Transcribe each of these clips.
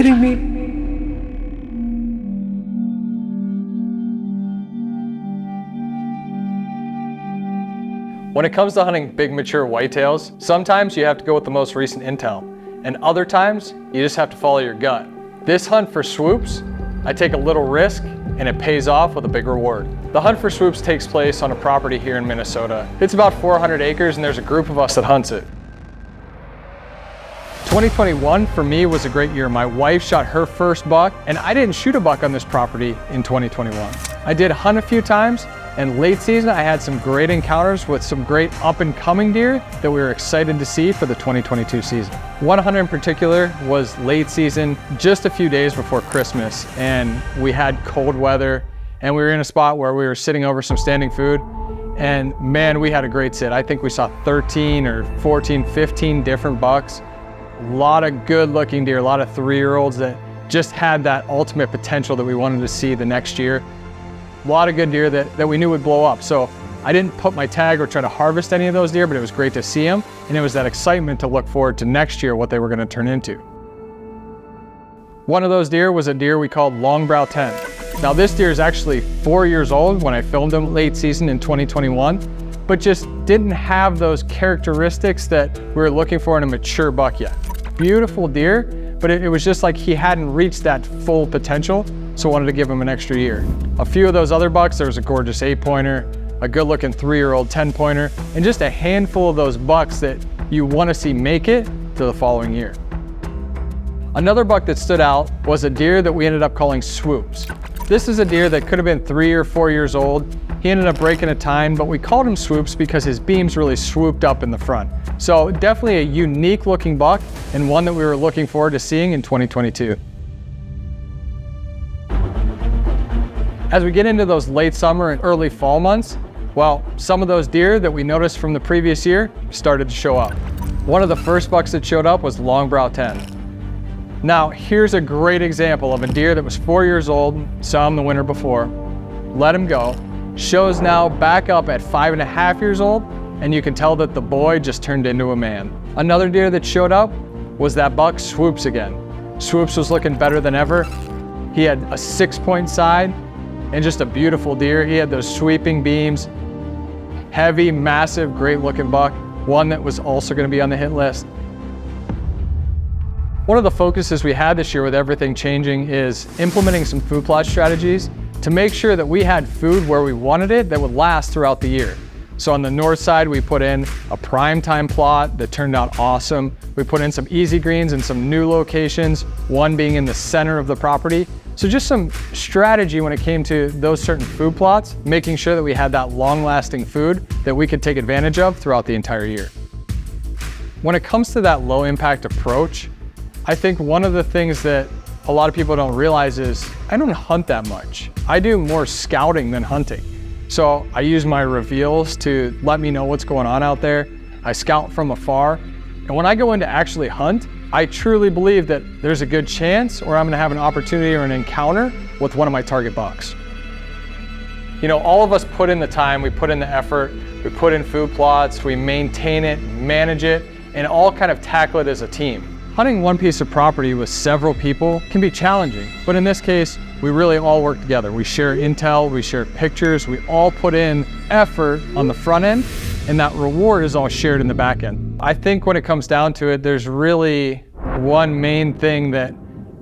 kidding me? When it comes to hunting big mature whitetails, sometimes you have to go with the most recent intel, and other times you just have to follow your gut. This hunt for swoops, I take a little risk and it pays off with a big reward. The hunt for swoops takes place on a property here in Minnesota. It's about 400 acres and there's a group of us that hunts it. 2021 for me was a great year. My wife shot her first buck and I didn't shoot a buck on this property in 2021. I did hunt a few times, and late season I had some great encounters with some great up and coming deer that we were excited to see for the 2022 season. One hunt in particular was late season, just a few days before Christmas, and we had cold weather and we were in a spot where we were sitting over some standing food, and man, we had a great sit. I think we saw 13 or 14, 15 different bucks. A lot of good looking deer, a lot of 3-year-olds that just had that ultimate potential that we wanted to see the next year. A lot of good deer that we knew would blow up. So I didn't put my tag or try to harvest any of those deer, but it was great to see them. And it was that excitement to look forward to next year, what they were going to turn into. One of those deer was a deer we called Longbrow 10. Now this deer is actually 4 years old when I filmed him late season in 2021, but just didn't have those characteristics that we were looking for in a mature buck yet. Beautiful deer, but it was just like he hadn't reached that full potential. So I wanted to give him an extra year. A few of those other bucks, there was a gorgeous 8-pointer, a good looking 3-year-old 10-pointer, and just a handful of those bucks that you want to see make it to the following year. Another buck that stood out was a deer that we ended up calling Swoops. This is a deer that could have been 3 or 4 years old. He ended up breaking a tine, but we called him Swoops because his beams really swooped up in the front. So definitely a unique looking buck and one that we were looking forward to seeing in 2022. As we get into those late summer and early fall months, well, some of those deer that we noticed from the previous year started to show up. One of the first bucks that showed up was Longbrow 10. Now, here's a great example of a deer that was 4 years old, saw him the winter before, let him go, shows now back up at 5.5 years old, and you can tell that the boy just turned into a man. Another deer that showed up was that buck Swoops again. Swoops was looking better than ever. He had a 6-point side, and just a beautiful deer. He had those sweeping beams, heavy, massive, great looking buck, one that was also going to be on the hit list. One of the focuses we had this year with everything changing is implementing some food plot strategies to make sure that we had food where we wanted it that would last throughout the year. So on the north side, we put in a prime time plot that turned out awesome. We put in some easy greens in some new locations, one being in the center of the property. So just some strategy when it came to those certain food plots, making sure that we had that long-lasting food that we could take advantage of throughout the entire year. When it comes to that low-impact approach, I think one of the things that a lot of people don't realize is I don't hunt that much. I do more scouting than hunting. So I use my reveals to let me know what's going on out there. I scout from afar. And when I go in to actually hunt, I truly believe that there's a good chance or I'm gonna have an opportunity or an encounter with one of my target bucks. You know, all of us put in the time, we put in the effort, we put in food plots, we maintain it, manage it, and all kind of tackle it as a team. Hunting one piece of property with several people can be challenging, but in this case, we really all work together. We share intel, we share pictures, we all put in effort on the front end, and that reward is all shared in the back end. I think when it comes down to it, there's really one main thing that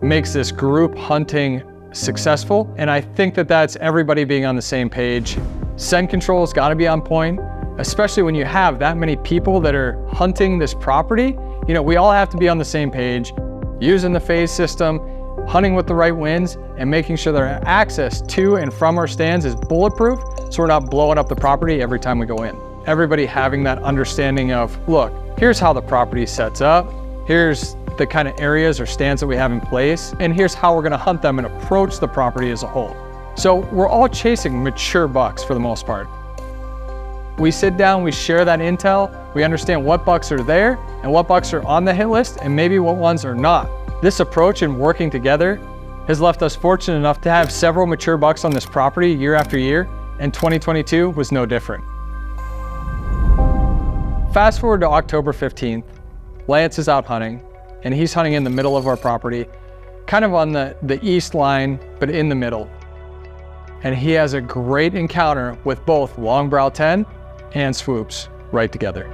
makes this group hunting successful, and I think that that's everybody being on the same page. Scent control's gotta be on point, especially when you have that many people that are hunting this property. You know, we all have to be on the same page, using the phase system, hunting with the right winds, and making sure that our access to and from our stands is bulletproof so we're not blowing up the property every time we go in. Everybody having that understanding of, look, here's how the property sets up, here's the kind of areas or stands that we have in place, and here's how we're gonna hunt them and approach the property as a whole. So we're all chasing mature bucks for the most part. We sit down, we share that intel, we understand what bucks are there and what bucks are on the hit list and maybe what ones are not. This approach and working together has left us fortunate enough to have several mature bucks on this property year after year, and 2022 was no different. Fast forward to October 15th, Lance is out hunting, and he's hunting in the middle of our property. kind of on the east line, but in the middle. And he has a great encounter with both long brow 10 and Swoops right together.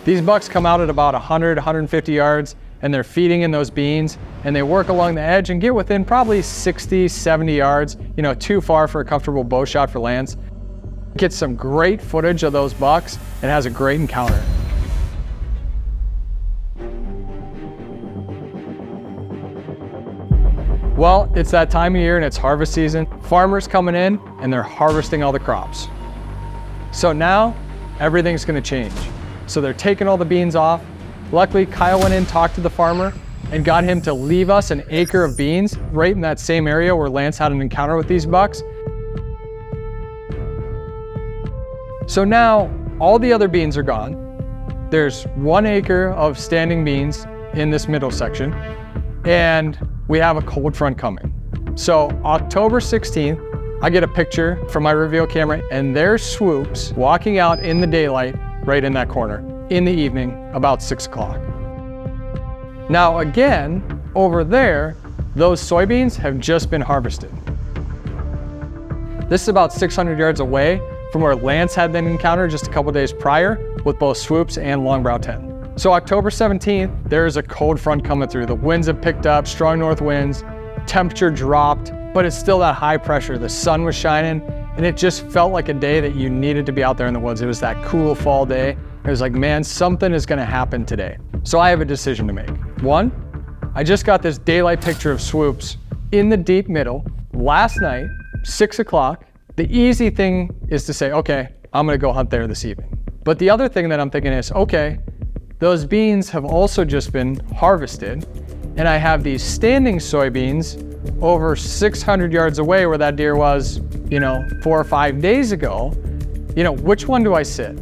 These bucks come out at about 100, 150 yards, and they're feeding in those beans, and they work along the edge and get within probably 60, 70 yards, too far for a comfortable bow shot for Lance. Gets some great footage of those bucks and has a great encounter. Well, it's that time of year and it's harvest season. Farmers coming in and they're harvesting all the crops. So now everything's gonna change. So they're taking all the beans off. Luckily, Kyle went in, talked to the farmer, and got him to leave us an acre of beans right in that same area where Lance had an encounter with these bucks. So now all the other beans are gone. There's 1 acre of standing beans in this middle section, and we have a cold front coming. So October 16th, I get a picture from my reveal camera, and there's Swoops walking out in the daylight right in that corner in the evening about 6 o'clock. Now again, over there, those soybeans have just been harvested. This is about 600 yards away from where Lance had that encounter just a couple days prior with both Swoops and long brow 10. So October 17th, there's a cold front coming through. The winds have picked up, strong north winds, temperature dropped, but it's still that high pressure. The sun was shining, and it just felt like a day that you needed to be out there in the woods. It was that cool fall day. It was like, man, something is gonna happen today. So I have a decision to make. One, I just got this daylight picture of Swoops in the deep middle last night, 6 o'clock. The easy thing is to say, okay, I'm gonna go hunt there this evening. But the other thing that I'm thinking is, okay, those beans have also just been harvested, and I have these standing soybeans over 600 yards away where that deer was, 4 or 5 days ago. Which one do I sit?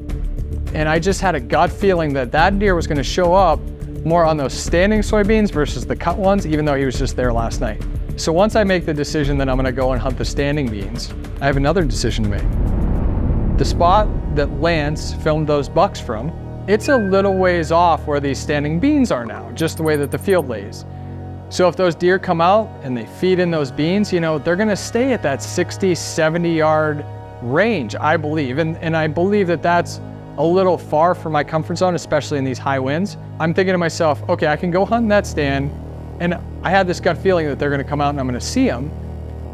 And I just had a gut feeling that that deer was gonna show up more on those standing soybeans versus the cut ones, even though he was just there last night. So once I make the decision that I'm gonna go and hunt the standing beans, I have another decision to make. The spot that Lance filmed those bucks from, it's a little ways off where these standing beans are now, just the way that the field lays. So if those deer come out and they feed in those beans, they're gonna stay at that 60, 70 yard range, I believe. And I believe that that's a little far from my comfort zone, especially in these high winds. I'm thinking to myself, okay, I can go hunt in that stand, and I had this gut feeling that they're gonna come out and I'm gonna see them,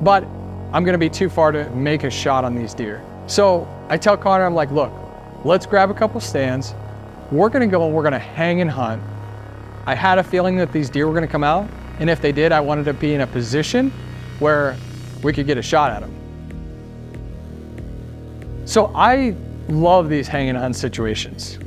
but I'm gonna be too far to make a shot on these deer. So I tell Connor, I'm like, look, let's grab a couple stands. We're gonna go and we're gonna hang and hunt. I had a feeling that these deer were gonna come out, and if they did, I wanted to be in a position where we could get a shot at them. So I love these hang and hunt situations.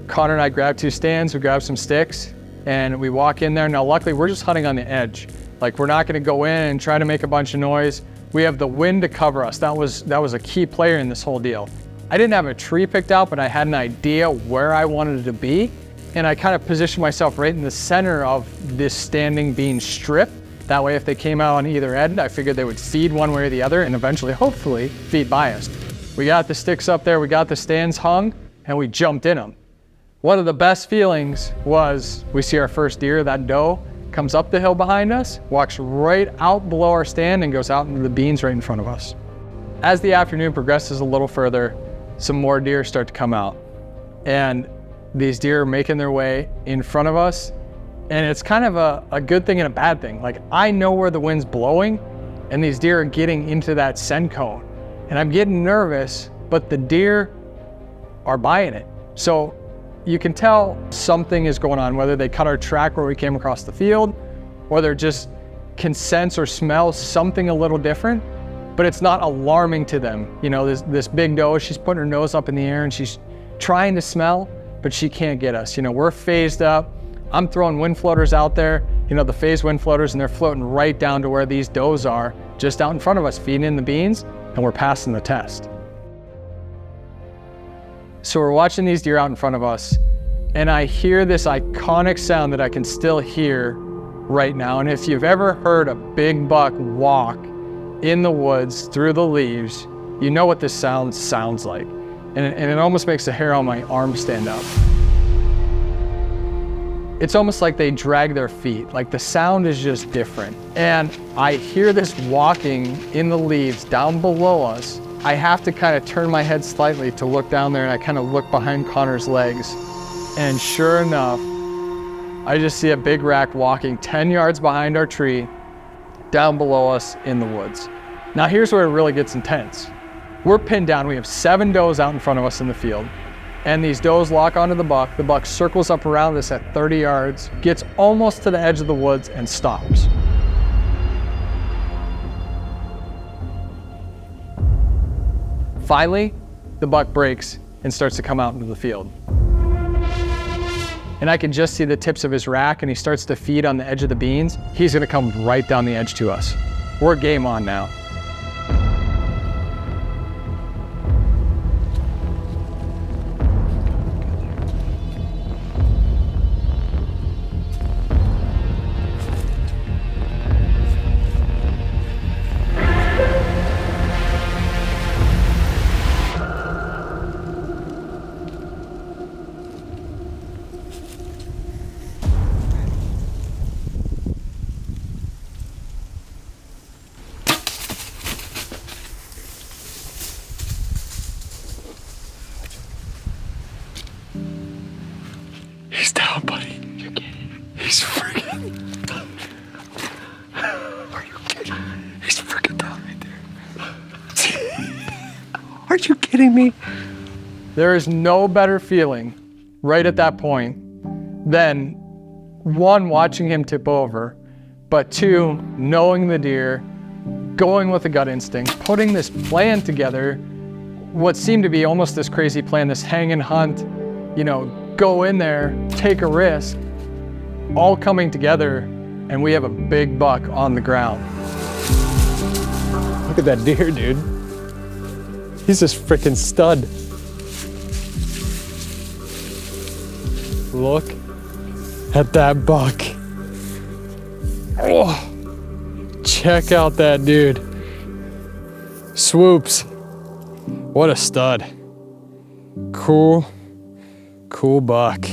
Connor and I grab 2 stands, we grab some sticks, and we walk in there. Now, luckily, we're just hunting on the edge. Like, we're not gonna go in and try to make a bunch of noise. We have the wind to cover us. That was a key player in this whole deal. I didn't have a tree picked out, but I had an idea where I wanted it to be. And I kind of positioned myself right in the center of this standing bean strip. That way, if they came out on either end, I figured they would feed one way or the other and eventually, hopefully, feed by us. We got the sticks up there, we got the stands hung, and we jumped in them. One of the best feelings was we see our first deer, that doe, comes up the hill behind us, walks right out below our stand and goes out into the beans right in front of us. As the afternoon progresses a little further, some more deer start to come out. And these deer are making their way in front of us. And it's kind of a good thing and a bad thing. Like, I know where the wind's blowing and these deer are getting into that scent cone. And I'm getting nervous, but the deer are buying it. So you can tell something is going on, whether they cut our track where we came across the field, or they're just can sense or smell something a little different, but it's not alarming to them. You know, this big doe, she's putting her nose up in the air and she's trying to smell, but she can't get us. You know, we're phased up. I'm throwing wind floaters out there, you know, the phased wind floaters, and they're floating right down to where these does are, just out in front of us, feeding in the beans, and we're passing the test. So we're watching these deer out in front of us, and I hear this iconic sound that I can still hear right now. And if you've ever heard a big buck walk in the woods through the leaves, you know what this sound sounds like. And it almost makes the hair on my arm stand up. It's almost like they drag their feet, like the sound is just different. And I hear this walking in the leaves down below us. I have to kind of turn my head slightly to look down there, and I kind of look behind Connor's legs. And sure enough, I just see a big rack walking 10 yards behind our tree, down below us in the woods. Now here's where it really gets intense. We're pinned down, we have 7 does out in front of us in the field. And these does lock onto the buck circles up around us at 30 yards, gets almost to the edge of the woods and stops. Finally, the buck breaks and starts to come out into the field. And I can just see the tips of his rack, and he starts to feed on the edge of the beans. He's gonna come right down the edge to us. We're game on now. He's down, buddy. You're kidding. He's freaking. Are you kidding? He's freaking down right there. Are you kidding me? There is no better feeling right at that point than 1, watching him tip over, but 2, knowing the deer, going with a gut instinct, putting this plan together, what seemed to be almost this crazy plan, this hang and hunt, you know, go in there, take a risk, all coming together, and we have a big buck on the ground. Look at that deer, dude. He's this freaking stud. Look at that buck. Oh, check out that dude. Swoops. What a stud. Cool buck.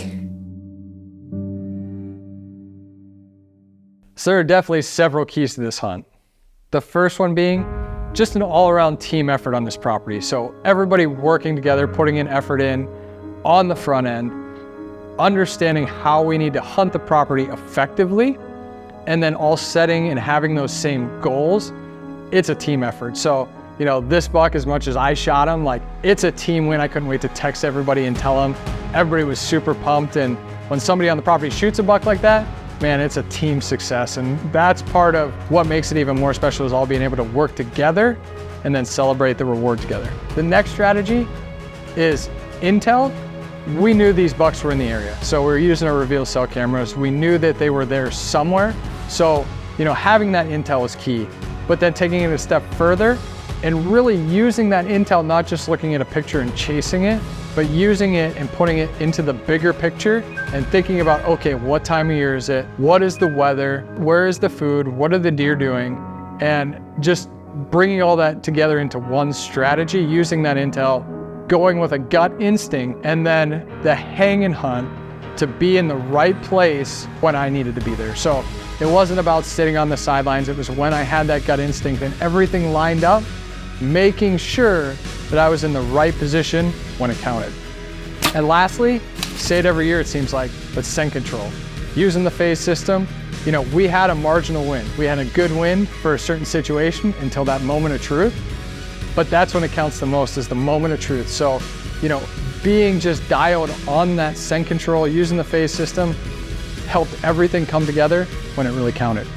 So there are definitely several keys to this hunt. The first one being just an all-around team effort on this property. So everybody working together, putting an effort in on the front end, understanding how we need to hunt the property effectively, and then all setting and having those same goals. It's a team effort. So, you know, this buck, as much as I shot him, like, it's a team win. I couldn't wait to text everybody and tell them. Everybody was super pumped. And when somebody on the property shoots a buck like that, man, it's a team success. And that's part of what makes it even more special, is all being able to work together and then celebrate the reward together. The next strategy is intel. We knew these bucks were in the area. So we were using our reveal cell cameras. We knew that they were there somewhere. So, you know, having that intel was key, but then taking it a step further and really using that intel, not just looking at a picture and chasing it, but using it and putting it into the bigger picture and thinking about, okay, what time of year is it? What is the weather? Where is the food? What are the deer doing? And just bringing all that together into one strategy, using that intel, going with a gut instinct, and then the hang and hunt to be in the right place when I needed to be there. So it wasn't about sitting on the sidelines. It was when I had that gut instinct and everything lined up, making sure that I was in the right position when it counted. And lastly, say it every year it seems like, but scent control. Using the phase system, you know, we had a marginal win. We had a good win for a certain situation until that moment of truth, but that's when it counts the most, is the moment of truth. So, you know, being just dialed on that scent control, using the phase system, helped everything come together when it really counted.